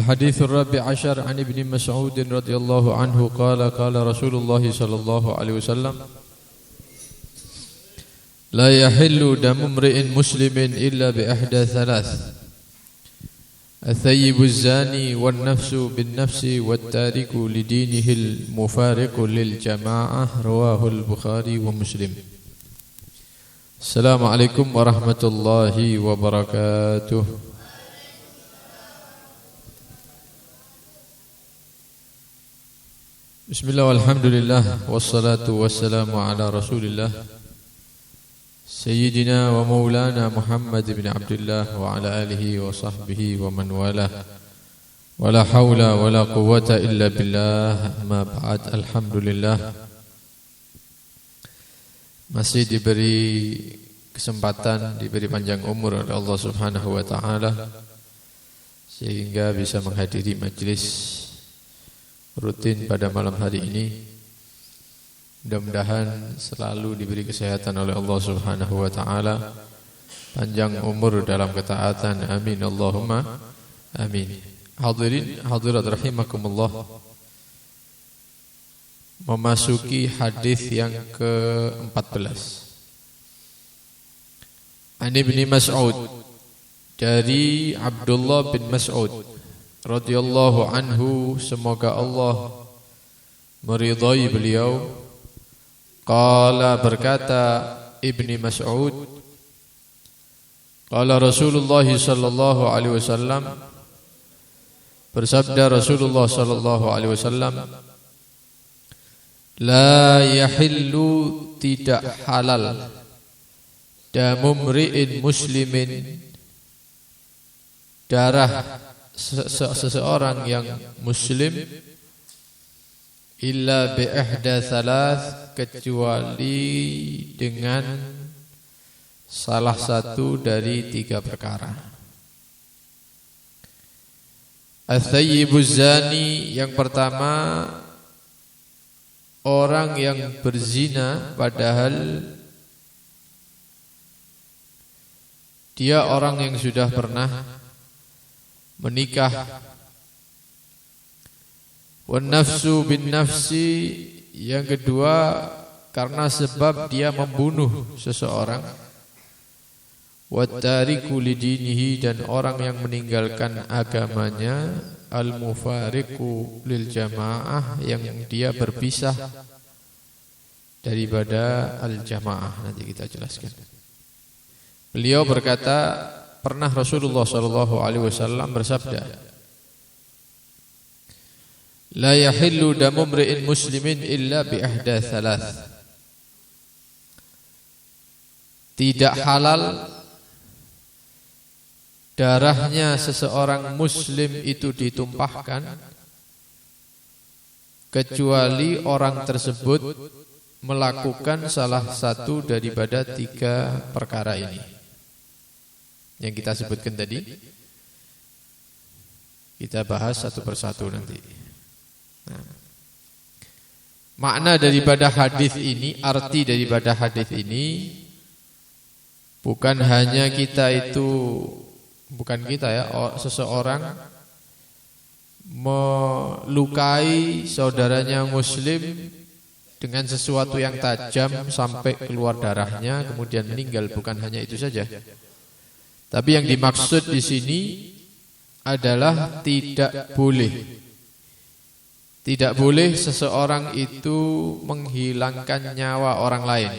الحديث الرابع عشر عن ابن مسعود رضي الله عنه قال قال رسول الله صلى الله عليه وسلم لا يحل دم امرئ مسلم إلا بإحدى ثلاث الثيب الزاني والنفس بالنفس والتارك لدينه المفارق للجماعة رواه البخاري ومسلم. السلام عليكم ورحمة الله وبركاته. Bismillah walhamdulillah wassalatu wassalamu ala rasulillah Sayyidina wa maulana Muhammad bin Abdullah wa ala alihi wa sahbihi wa man walah wa la hawla wa la quwwata illa billah ma ba'd. Alhamdulillah masih diberi kesempatan, diberi panjang umur oleh Allah subhanahu wa ta'ala sehingga bisa menghadiri majlis rutin pada malam hari ini. Mudah-mudahan selalu diberi kesehatan oleh Allah subhanahu wa ta'ala, panjang umur dalam ketaatan, amin Allahumma amin. Hadirin hadirat rahimakumullah, memasuki hadis yang ke-14. An Ibni Mas'ud, dari Abdullah bin Mas'ud radhiyallahu anhu, semoga Allah meridai beliau. Qala, berkata Ibni Mas'ud, qala Rasulullah sallallahu alaihi wasallam, bersabda Rasulullah sallallahu alaihi wasallam, la yahillu, tidak halal, damu mri'in muslimin, darah seseorang yang muslim, illa bi ihda thalath, kecuali dengan salah satu dari tiga perkara. Al-thayyibuz zani, yang pertama orang yang berzina padahal dia orang yang sudah pernah menikah. Wan nafsu bin nafsi, yang kedua karena sebab dia membunuh seseorang. Wat tariku lidinihi, dan orang yang meninggalkan agamanya. Al mufariqu lil jamaah, yang dia berpisah daripada al jamaah. Nanti kita jelaskan. Beliau berkata, pernah Rasulullah sallallahu alaihi wasallam bersabda, la yahillu damu mri'in muslimin illa bi ihda thalath. Tidak halal darahnya seseorang muslim itu ditumpahkan kecuali orang tersebut melakukan salah satu daripada tiga perkara ini yang kita sebutkan tadi. Kita bahas satu persatu nanti. Nah, makna daripada hadis ini, arti daripada hadis ini, bukan hanya kita itu, bukan kita ya, seseorang melukai saudaranya muslim dengan sesuatu yang tajam sampai keluar darahnya kemudian meninggal, bukan hanya itu saja. Tapi yang dimaksud di sini adalah tidak boleh seseorang itu menghilangkan nyawa orang lain.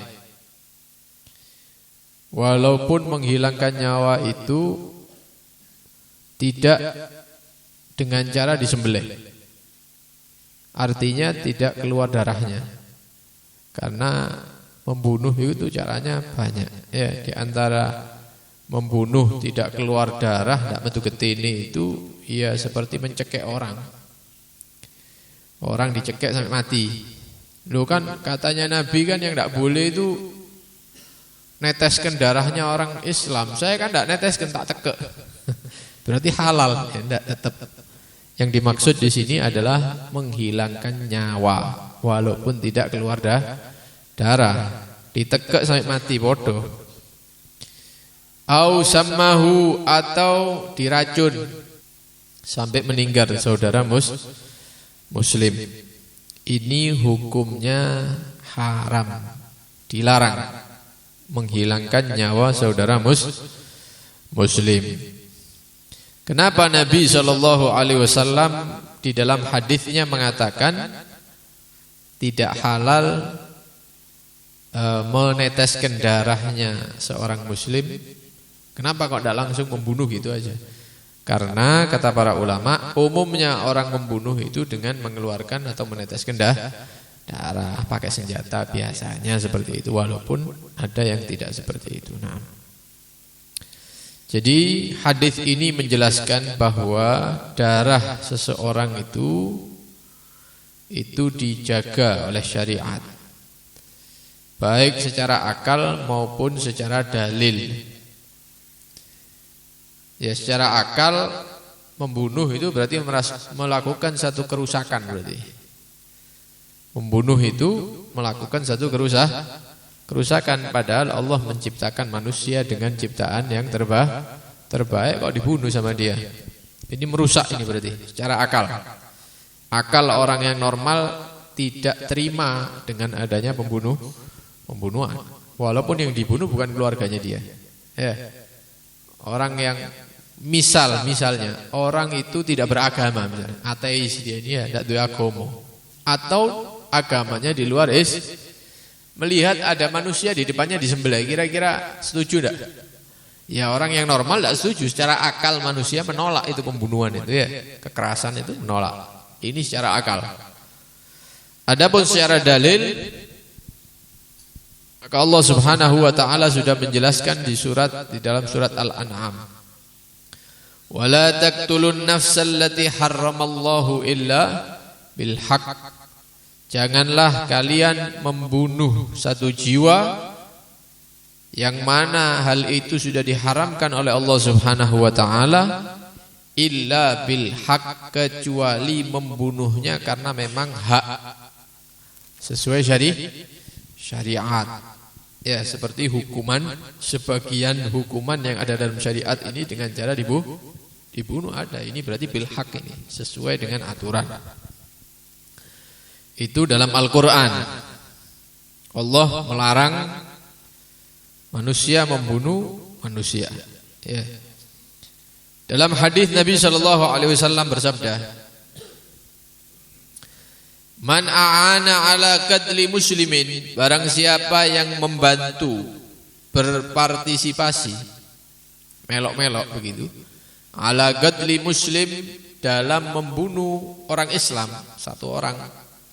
Walaupun menghilangkan nyawa itu tidak dengan cara disembelih, artinya tidak keluar darahnya. Karena membunuh itu caranya banyak. Ya, di antara membunuh tidak keluar darah, tidak metu getini, itu ya seperti mencekik orang. Orang dicekik sampai mati. Loh, kan katanya Nabi kan yang tidak boleh itu neteskan darahnya orang Islam. Saya kan tidak neteskan, tak cekek. Berarti halal, ya, tidak tetap. Yang dimaksud di sini adalah menghilangkan nyawa walaupun tidak keluar darah. Ditekek sampai mati, bodoh. Au sammahu, atau diracun. sampai meninggal saudara muslim. Ini hukumnya haram, dilarang menghilangkan nyawa saudara muslim. Kenapa Nabi SAW di dalam hadisnya mengatakan tidak halal meneteskan darahnya seorang muslim? Kenapa kok tidak langsung membunuh gitu aja? Karena kata para ulama, umumnya orang membunuh itu dengan mengeluarkan atau meneteskan darah pakai senjata biasanya seperti itu, walaupun ada yang tidak seperti itu. Nah, jadi hadis ini menjelaskan bahwa darah seseorang itu dijaga oleh syariat, baik secara akal maupun secara dalil. Ya, secara akal membunuh itu berarti melakukan satu kerusakan berarti. Membunuh itu melakukan satu kerusakan, padahal Allah menciptakan manusia dengan ciptaan yang terbaik kok dibunuh sama dia. Ini merusak ini berarti secara akal. Akal orang yang normal tidak terima dengan adanya pembunuhan. Walaupun yang dibunuh bukan keluarganya dia. Ya. Orang yang misalnya orang itu tidak beragama, misalnya ateis dia ini, tidak beragama, atau agamanya di luar melihat ada manusia di depannya disembelih, kira-kira setuju tidak? Ya, orang yang normal tidak setuju. Secara akal manusia menolak itu pembunuhan itu, ya, kekerasan itu menolak. Ini secara akal. Adapun secara dalil, maka Allah Subhanahu wa taala sudah menjelaskan di dalam surat Al-An'am. Wala taqtulun nafsal lati harramallahu illa bil haqq. Janganlah kalian membunuh satu jiwa yang mana hal itu sudah diharamkan oleh Allah Subhanahu wa taala illa bil haqq, kecuali membunuhnya karena memang hak sesuai syariat. Ya, seperti sebagian hukuman yang ada dalam syariat ini dengan cara dibunuh ada. Ini berarti bil haq, ini sesuai dengan aturan. Itu dalam Al-Quran. Allah melarang manusia membunuh manusia. Ya. Dalam hadis Nabi SAW bersabda, man a'ana ala qatli muslimin, barang siapa yang membantu, berpartisipasi, melok-melok begitu, ala qatli muslim, dalam membunuh orang Islam, satu orang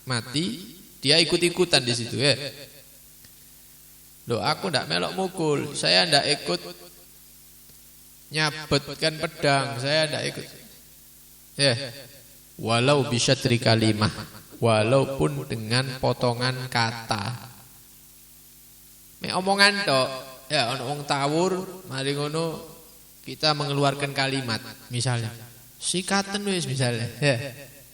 mati, dia ikut-ikutan di situ, ya. Loh, aku ndak melok mukul, saya ndak ikut nyabetkan pedang, saya ndak ikut. Ya. Walau bisyatri kalimah, walaupun dengan potongan kata. Mek omongan tok, ya ono wong tawur, mari ngono kita mengeluarkan kalimat, misalnya sikaten wis misalnya, ya.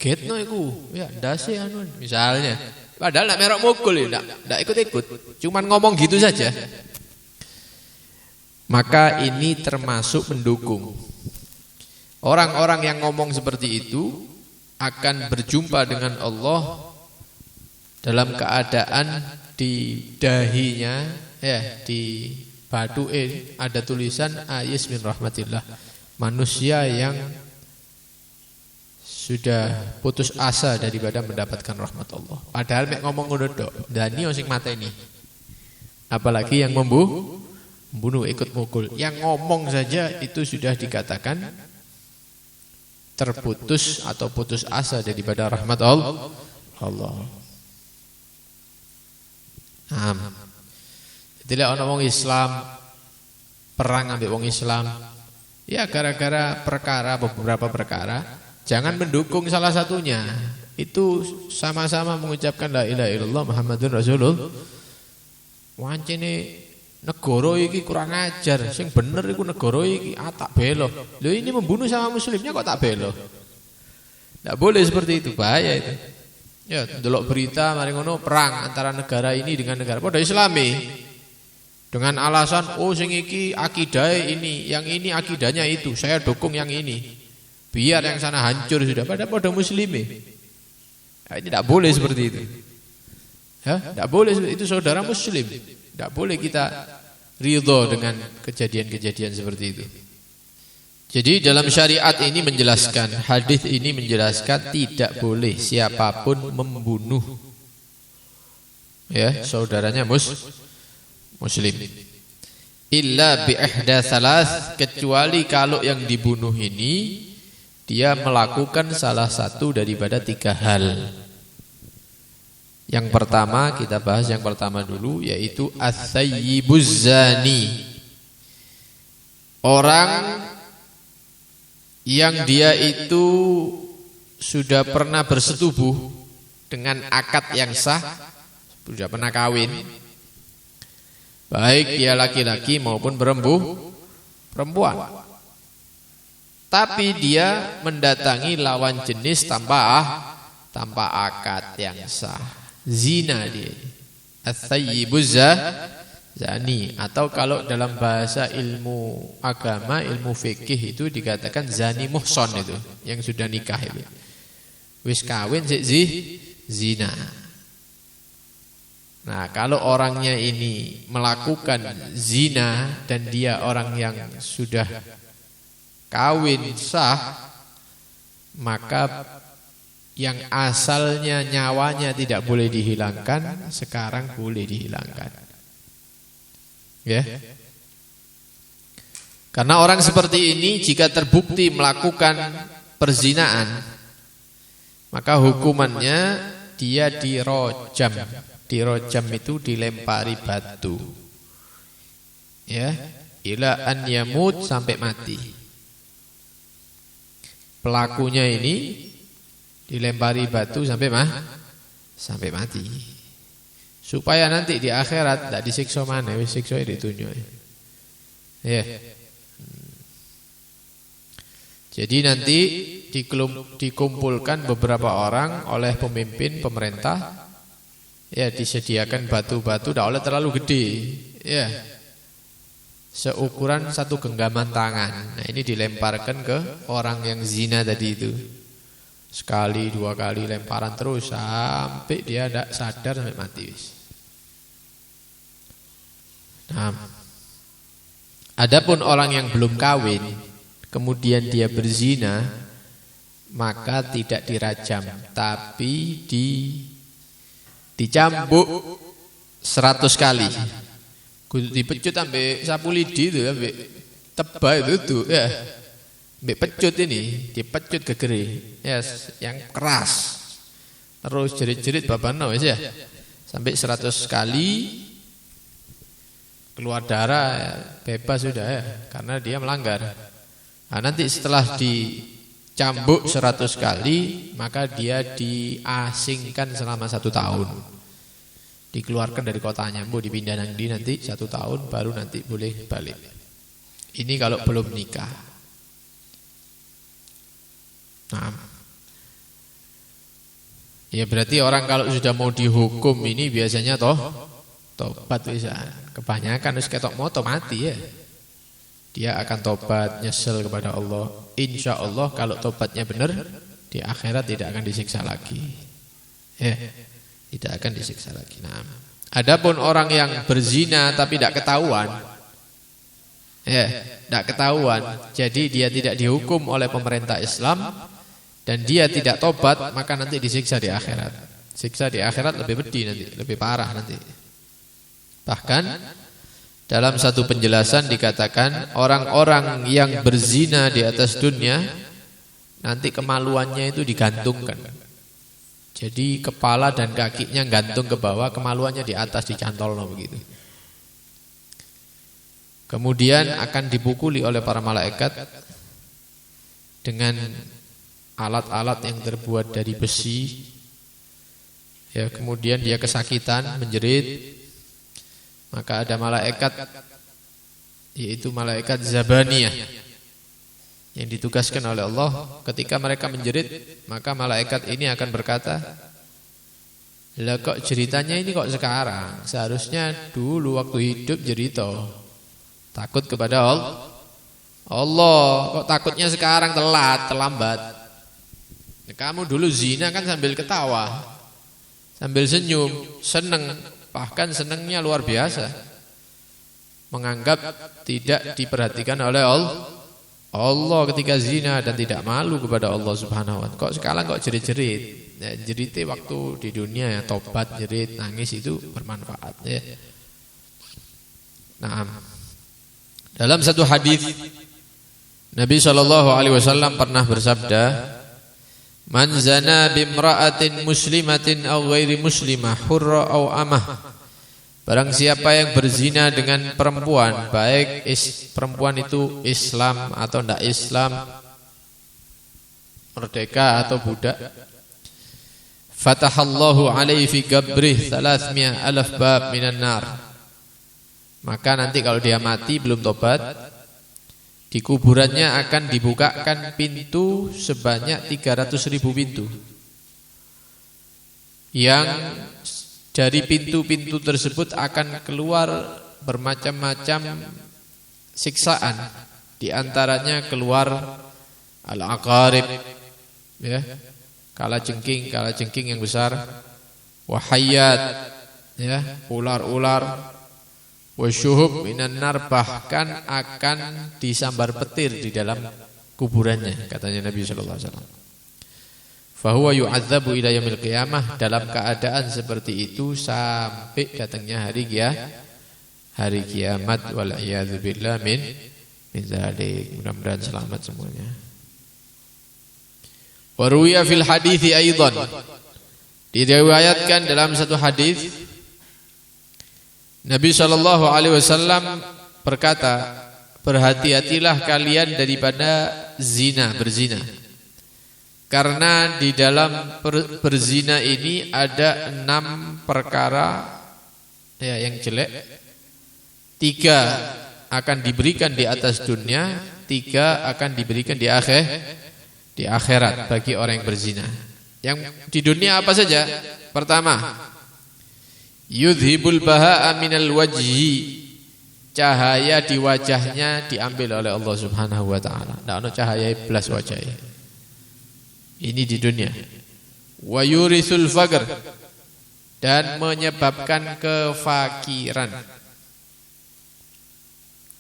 Getno iku, ya ndase anu misalnya. Padahal nak merok mukul ya, ndak ikut-ikut, cuman ngomong gitu saja. Maka ini termasuk mendukung. Orang-orang yang ngomong seperti itu akan berjumpa dengan Allah dalam keadaan di dahinya, ya, di badu'e ada tulisan ayis min rahmatillah, manusia yang sudah putus asa daripada mendapatkan rahmat Allah. Padahal mek ngomong ngono tok, dani sing mateni. Apalagi yang membunuh ikut mukul. Yang ngomong saja itu sudah dikatakan terputus atau putus asa daripada rahmat Allah. Jadi ana wong Islam perang ambek wong Islam, ya gara-gara beberapa perkara, jangan mendukung salah satunya. Itu sama-sama mengucapkan la ilaha illallah Muhammadun Rasulullah. Wancine negara iki kurang ajar, sing bener iku negara iki tak belo. Lho ini membunuh sama muslimnya kok tak belo. Enggak boleh seperti itu, bahaya itu. Ya, delok berita mari ngono perang antara negara ini dengan negara padha Islami. Dengan alasan sing iki akidahe ini, yang ini akidahnya itu, saya dukung yang ini. Biar yang sana hancur sudah, pada muslimi. Nah, ini tidak boleh seperti itu. Ya, tidak boleh, itu saudara muslim. Tidak boleh kita ridho dengan kejadian-kejadian seperti itu. Jadi dalam syariat ini menjelaskan, hadis ini menjelaskan tidak boleh siapapun membunuh ya saudaranya muslim. Illa bi ihda salas, kecuali kalau yang dibunuh ini dia melakukan salah satu daripada 3 hal. Yang pertama kita bahas yang pertama dulu, yaitu as-sayyibuz zani. Orang yang dia itu sudah pernah bersetubuh dengan akad yang sah, sudah pernah kawin, baik dia laki-laki maupun perempuan, tapi dia mendatangi lawan jenis tanpa akad yang sah, zina dia, as-sayyibuz zani. Atau kalau dalam bahasa ilmu agama, ilmu fikih itu dikatakan zani muhson, itu yang sudah nikah itu. Wis kawin zina. Nah, kalau orangnya ini melakukan zina dan dia orang yang sudah kawin sah, maka yang asalnya nyawanya tidak boleh dihilangkan, sekarang boleh dihilangkan. Ya. Karena orang seperti ini jika terbukti melakukan perzinaan, maka hukumannya dia dirojam. Dirojam itu dilempari batu. Ya, ila an yamut, sampai mati. Pelakunya ini dilempari batu sampai mati. Supaya nanti di akhirat tidak disiksa mana, siksa ditunjuk. Ya. Jadi nanti dikumpulkan beberapa orang oleh pemimpin pemerintah, ya, disediakan batu-batu, tidak oleh terlalu gede, ya, seukuran 1 genggaman tangan. Nah, ini dilemparkan ke orang yang zina tadi itu. Sekali, 2 kali lemparan terus sampai dia tidak sadar sampai mati. Nah, adapun orang yang belum kawin kemudian dia berzina, maka tidak dirajam, tapi dicambuk 100 kali. Dipecut sampai sapu lidi itu, sampai tebal itu ya. Sampai pecut ini, dipecut gegeri, yes, yang keras. Terus jerit-jerit babano ya. Sampai 100 kali. Keluar darah, bebas sudah ya, karena dia melanggar. Nah, nanti setelah dicambuk 100 kali, maka dia diasingkan selama 1 tahun. Dikeluarkan dari kotanya, dipindah nanti 1 tahun, baru nanti boleh balik. Ini kalau belum nikah. Nah, ya berarti orang kalau sudah mau dihukum ini biasanya tobat bisa. Kebanyakan harus ketok moto mati ya. Dia akan tobat, nyesel kepada Allah. Insya Allah kalau tobatnya benar, di akhirat tidak akan disiksa lagi. Ya, tidak akan disiksa lagi. Nah, adapun orang yang berzina tapi tidak ketahuan, ya, tidak ketahuan, jadi dia tidak dihukum oleh pemerintah Islam dan dia tidak tobat, maka nanti disiksa di akhirat. Siksa di akhirat lebih pedih nanti, lebih parah nanti. Bahkan dalam satu penjelasan dikatakan orang-orang yang berzina di atas dunia nanti kemaluannya itu digantungkan. Jadi kepala dan kakinya gantung ke bawah, kemaluannya di atas dicantol begitu. Kemudian akan dipukuli oleh para malaikat dengan alat-alat yang terbuat dari besi. Ya, kemudian dia kesakitan, menjerit. Maka ada malaikat, yaitu malaikat Zabaniyah, yang ditugaskan oleh Allah. Ketika mereka menjerit, maka malaikat ini akan berkata, lah kok ceritanya ini kok sekarang? Seharusnya dulu waktu hidup jerito, takut kepada Allah, kok takutnya sekarang terlambat. Kamu dulu zina kan sambil ketawa, sambil senyum, seneng, bahkan senengnya luar biasa. Menganggap tidak diperhatikan oleh Allah ketika zina dan tidak malu kepada Allah Subhanahu wa taala. Kok sekarang kok jerit-jerit? Ya, jeritnya waktu di dunia ya, tobat, jerit, nangis itu bermanfaat ya. Nah, dalam satu hadis Nabi SAW pernah bersabda, "Man zana bimra'atin muslimatin aw ghairi muslimah hurra aw amah." Barang siapa yang berzina dengan perempuan, baik perempuan itu Islam atau tidak Islam, merdeka atau budak, fatahallahu alaihi fi qabrih 300,000 bab minan nar. Maka nanti kalau dia mati belum tobat, di kuburannya akan dibukakan pintu sebanyak 300.000 pintu. Yang dari pintu-pintu tersebut akan keluar bermacam-macam siksaan. Di antaranya keluar al-aqarib, ya, kalajengking yang besar, wahayat, ya, ular-ular, wasyuhub minan nar, bahkan akan disambar petir di dalam kuburannya, katanya Nabi sallallahu alaihi wasallam. Fahuwa yu'adzabu ila yaumil qiyamah, dalam keadaan seperti itu sampai datangnya hari kiamat. Wal iyadzu billah min dzalik. Mudah-mudahan selamat semuanya. Wa ruwiya fil hadithi aidan, diriwayatkan dalam satu hadis Nabi sallallahu alaihi wasallam berkata, berhati-hatilah kalian daripada berzina. Karena di dalam berzina ini ada 6 perkara ya, yang jelek. 3 akan diberikan di atas dunia, 3 akan diberikan di akhirat bagi orang yang berzina. Yang di dunia apa saja? Pertama, yudhibul baha'a minal wajhi, cahaya di wajahnya diambil oleh Allah Subhanahu wa taala. Ndak ono cahaya blas wajahnya. Ini di dunia. Wa yurisul faqr, dan menyebabkan kefakiran.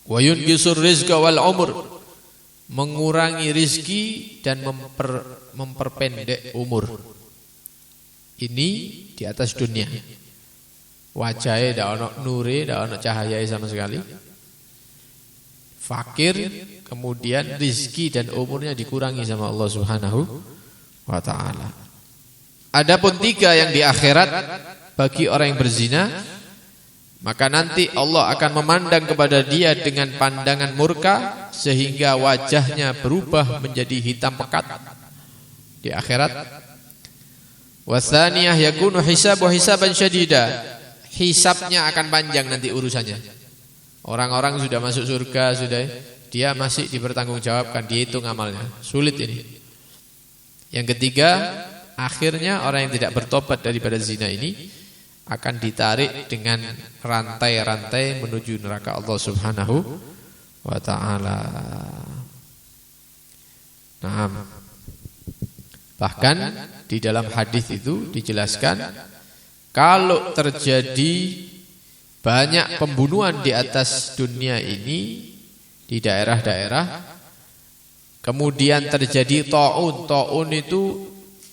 Wa yunqisur rizqa wal umur, mengurangi rizki dan memperpendek umur. Ini di atas dunia. Wajahnya tidak ada nuri, tidak ada cahaya sama sekali. Fakir, kemudian rizki dan umurnya dikurangi sama Allah Subhanahu wa ta'ala. Adapun 3 yang di akhirat bagi orang yang berzina, maka nanti Allah akan memandang kepada dia dengan pandangan murka sehingga wajahnya berubah menjadi hitam pekat di akhirat. Wasaniyah yakunu hisaban syadida, hisabnya akan panjang nanti urusannya. Orang-orang sudah masuk surga, dia masih dipertanggungjawabkan, dihitung amalnya. Sulit ini. Yang ketiga, akhirnya orang yang tidak bertobat daripada zina ini akan ditarik dengan rantai-rantai menuju neraka Allah Subhanahu wa ta'ala. Nah, bahkan di dalam hadis itu dijelaskan, kalau terjadi banyak pembunuhan di atas dunia ini, di daerah-daerah, kemudian terjadi ta'un itu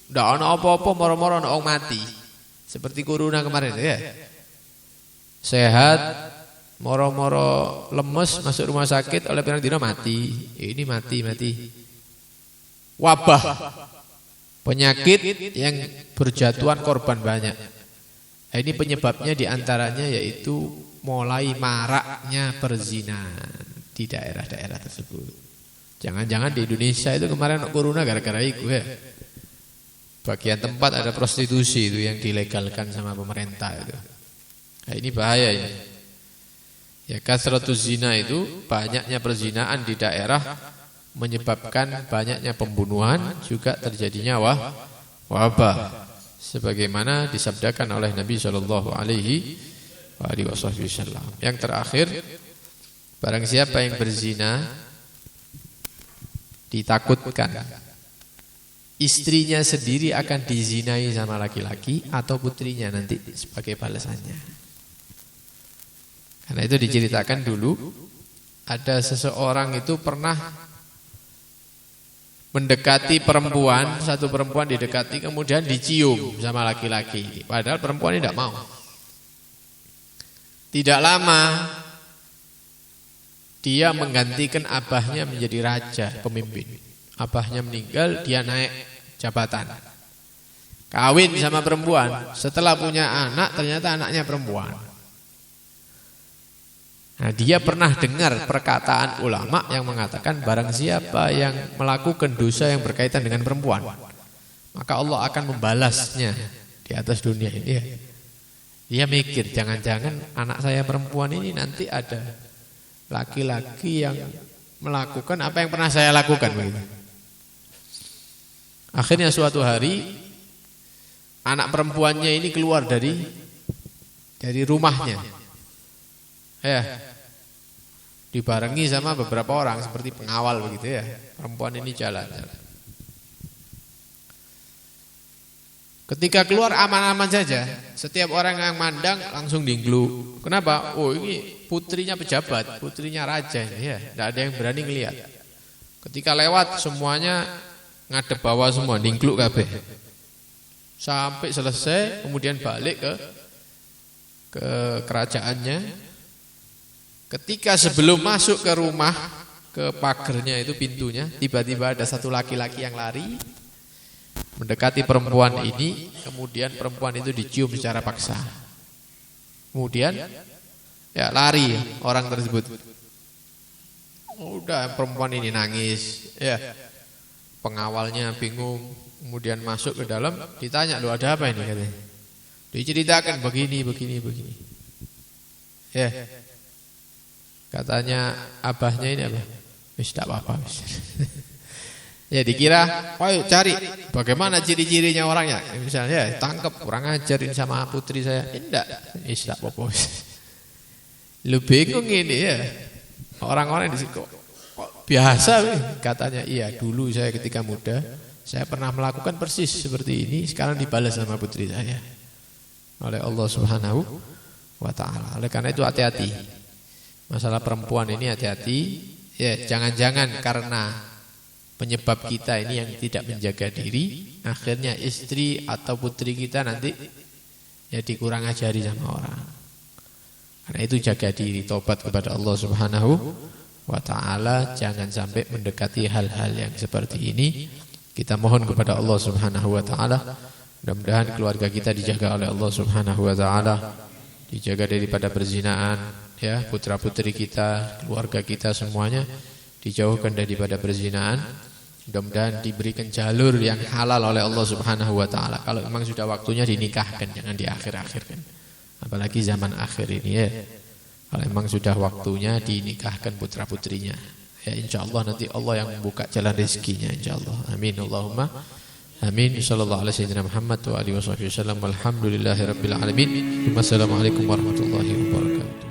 tidak ada apa-apa, moro-moro orang mati. Seperti corona kemarin ya. Sehat, moro-moro lemes, masuk rumah sakit, oleh pirang dina mati. Ini mati. Wabah, penyakit yang berjatuhan korban banyak. Ini penyebabnya diantaranya yaitu mulai maraknya perzinahan di daerah-daerah tersebut. Jangan-jangan di Indonesia itu kemarin corona gara-gara itu ya. Bagian tempat ada prostitusi itu yang dilegalkan sama pemerintah itu. Nah, ini bahaya ini. Ya, kasratuz zina itu, banyaknya perzinahan di daerah menyebabkan banyaknya pembunuhan, juga terjadinya wabah. Sebagaimana disabdakan oleh Nabi sallallahu alaihi wasallam. Yang terakhir, barang siapa yang berzina ditakutkan istrinya sendiri akan dizinai sama laki-laki atau putrinya nanti sebagai balasannya. Karena itu diceritakan dulu ada seseorang itu pernah mendekati perempuan, satu perempuan didekati kemudian dicium sama laki-laki. Padahal perempuan ini tidak mau. Tidak lama dia menggantikan abahnya menjadi raja, pemimpin. Abahnya meninggal, dia naik jabatan. Kawin sama perempuan. Setelah punya anak, ternyata anaknya perempuan. Nah, dia pernah dengar perkataan ulama yang mengatakan barang siapa yang melakukan dosa yang berkaitan dengan perempuan, maka Allah akan membalasnya di atas dunia ini. Dia mikir, jangan-jangan anak saya perempuan ini nanti ada laki-laki yang melakukan apa yang pernah saya lakukan begitu. Akhirnya suatu hari anak perempuannya ini keluar dari rumahnya. Dibarengi sama beberapa orang seperti pengawal begitu ya. Perempuan ini jalan. Ketika keluar aman-aman saja, setiap orang yang mandang langsung dinglu. Kenapa? Oh, ini putrinya pejabat, putrinya raja ini ya. Tidak ada yang berani ngelihat. Ketika lewat semuanya ngadep bawah semua, dingkluk kabeh. Sampai selesai, kemudian balik ke kerajaannya. Ketika sebelum masuk ke rumah, ke pagernya itu pintunya, tiba-tiba ada satu laki-laki yang lari mendekati perempuan ini, kemudian perempuan itu dicium secara paksa. Kemudian ya lari orang tersebut. Udah perempuan ini nangis, ya. Pengawalnya bingung, kemudian masuk ke dalam, ditanya, "Loh, ada apa ini?" katanya. Diceritakan begini. Ya. Katanya abahnya ini apa? Wis tak apa-apa. Ya dikira, "Ayo cari bagaimana ciri-cirinya orangnya." Misalnya, ya, tangkap kurang ajarin sama putri saya. Tidak, wis tak apa-apa. Lu bingung ini ya. Orang-orang di situ biasa katanya, "Iya, dulu saya ketika muda saya pernah melakukan persis seperti ini, sekarang dibalas sama putri saya oleh Allah Subhanahu wa taala." Oleh karena itu hati-hati. Masalah perempuan ini hati-hati. Ya, jangan-jangan karena penyebab kita ini yang tidak menjaga diri, akhirnya istri atau putri kita nanti ya dikurang ajari sama orang. Karena itu jaga diri, tobat kepada Allah Subhanahu wa ta'ala, jangan sampai mendekati hal-hal yang seperti ini. Kita mohon kepada Allah Subhanahu wa ta'ala, mudah-mudahan keluarga kita dijaga oleh Allah Subhanahu wa ta'ala, dijaga daripada perzinaan, ya, putra-putri kita, keluarga kita semuanya dijauhkan daripada perzinaan. Mudah-mudahan diberikan jalur yang halal oleh Allah Subhanahu wa ta'ala. Kalau memang sudah waktunya dinikahkan, jangan diakhir-akhirkan. Apalagi zaman akhir ini ya. Kalau memang sudah waktunya dinikahkan putra-putrinya, ya insyaallah nanti Allah yang membuka jalan rezekinya insyaallah. Amin Allahumma amin. Sallallahu alaihi wasallam Muhammad wa alihi wasallam. Walhamdulillahirabbil alamin. Wassalamualaikum warahmatullahi wabarakatuh.